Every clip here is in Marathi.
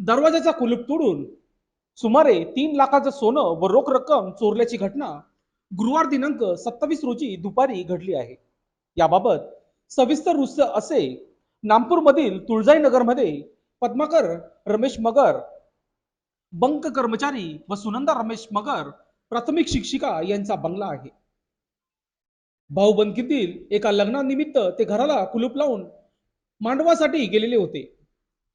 दरवाजाचा कुलूप तोडून सुमारे 3 लाखाचं सोनं व रोख रक्कम चोरल्याची घटना गुरुवार दिनांक 27 रोजी दुपारी घडली आहे. याबाबत सविस्तर वृत्त असे. नागपूरमधील तुळजाई नगरमध्ये पद्माकर रमेश मगर, बंक कर्मचारी व सुनंदा रमेश मगर, प्राथमिक शिक्षिका यांचा बंगला आहे. भाऊबंदकीतील एका लग्नानिमित्त ते घराला कुलूप लावून मांडवासाठी गेलेले होते.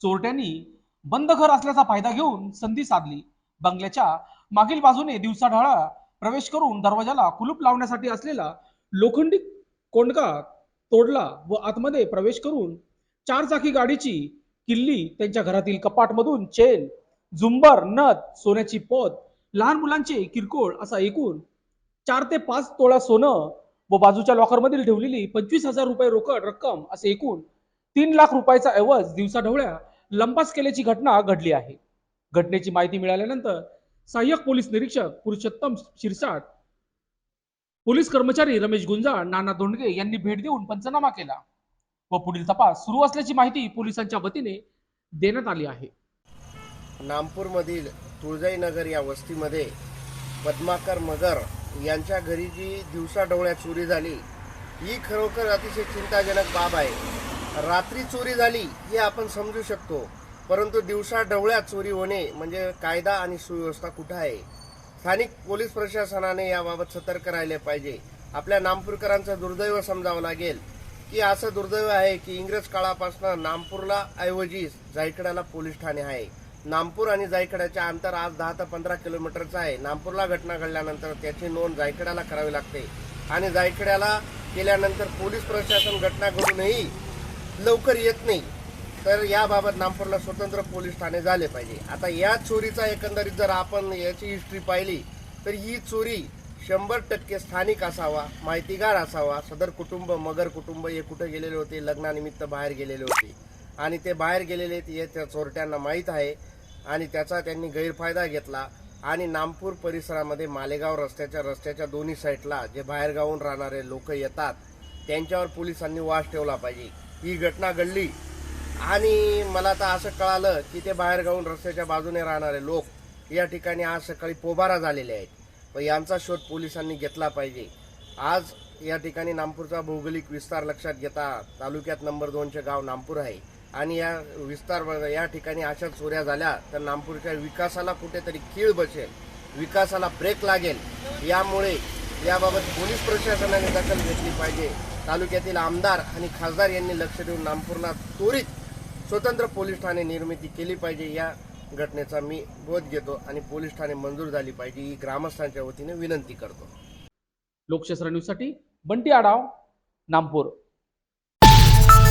चोरट्यांनी बंद घर असल्याचा फायदा घेऊन संधी साधली. बंगल्याच्या मागील बाजूने दिवसाढळा प्रवेश करून दरवाजाला कुलूप लावण्यासाठी असलेला लोखंडी कोंडका तोडला व आतमध्ये प्रवेश करून 4 चाकी गाडीची किल्ली, त्यांच्या घरातील कपाटमधून चेन, झुंबर, नथ, सोन्याची पोत, लहान मुलांचे किरकोळ असा एकूण 4 ते 5 तोळा सोनं व बाजूच्या लॉकरमधील ठेवलेली 25,000 रुपये रोकड रक्कम असे एकूण 3 लाख रुपयाचा ऐवज दिवसाढवळ्या लंपास केल्याची घटना घडली आहे. घटनेची माहिती मिळाल्यानंतर सहाय्यक पोलीस निरीक्षक पुरुषोत्तम शिरसाट, पोलीस कर्मचारी रमेश गुंजाळ, नाना दोंडगे यांनी भेट देऊन पंचनामा केला व पुढील तपास सुरू असल्याची माहिती पोलिसांच्या वतीने देण्यात आली आहे. नागपूरमधील तुळजाई नगर या वस्तीमध्ये पद्माकर मगर यांच्या घरी जी दिवसाढवळ्या चोरी झाली, ही खरोखर अतिशय चिंताजनक बाब आहे. रात्री चोरी झाली हे आपण समजू शकतो, परंतु दिवसाढवळ्या चोरी होणे म्हणजे कायदा आणि सुव्यवस्था कुठे आहे? स्थानिक पोलीस प्रशासनाने याबाबत सतर्क राहिले पाहिजे. आपल्या नागपूरकरांचं दुर्दैव समजावं लागेल की असं दुर्दैव आहे की इंग्रज काळापासून नागपूरला ऐवजी जायकड्याला पोलीस ठाणे आहे. नागपूर आणि जायकड्याचे अंतर आज 10 ते 15 किलोमीटरचं आहे. नागपूरला घटना घडल्यानंतर त्याची नोंद जायकड्याला करावी लागते आणि जायकड्याला केल्यानंतर पोलीस प्रशासन घटना घडूनही लवकर येत नाही. तर याबाबत नागपूरला स्वतंत्र पोलीस ठाणे झाले पाहिजे. आता या चोरीचा एकंदरीत जर आपण याची हिस्ट्री पाहिली तर ही चोरी 100% स्थानिक असावा, माहितीगार असावा. सदर कुटुंब, मगर कुटुंब हे कुठे गेलेले होते? लग्नानिमित्त बाहेर गेलेले होते आणि ते बाहेर गेलेले हे त्या चोरट्यांना माहीत आहे आणि त्याचा त्यांनी गैरफायदा घेतला आणि नागपूर परिसरामध्ये मालेगाव रस्त्याच्या दोन्ही साईडला जे बाहेरगावून राहणारे लोक येतात त्यांच्यावर पोलिसांनी वास ठेवला पाहिजे. ही घटना घडली आणि मला तर असं कळालं की ते बाहेरगावून रस्त्याच्या बाजूने राहणारे लोक या ठिकाणी आज सकाळी पोबारा झालेले आहेत. पण यांचा शोध पोलिसांनी घेतला पाहिजे. आज या ठिकाणी नागपूरचा भौगोलिक विस्तार लक्षात घेता तालुक्यात नंबर 2चे गाव नागपूर आहे आणि या ठिकाणी अशा चोऱ्या झाल्या तर नागपूरच्या विकासाला कुठेतरी खीळ बसेल, विकासाला ब्रेक लागेल. यामुळे याबाबत पोलीस प्रशासनाने दखल घेतली पाहिजे. तालुक्यातील आमदार आणि खासदार यांनी लक्ष देऊन नागपूरला त्वरित स्वतंत्र पोलीस ठाणे निर्मिती केली पाहिजे. या घटनेचा मी बोध घेतो आणि पोलीस ठाणे मंजूर झाली पाहिजे ही ग्रामस्थांच्या वतीने विनंती करतो. लोकशास्त्र न्यूजसाठी बंटी आढाव, नागपूर.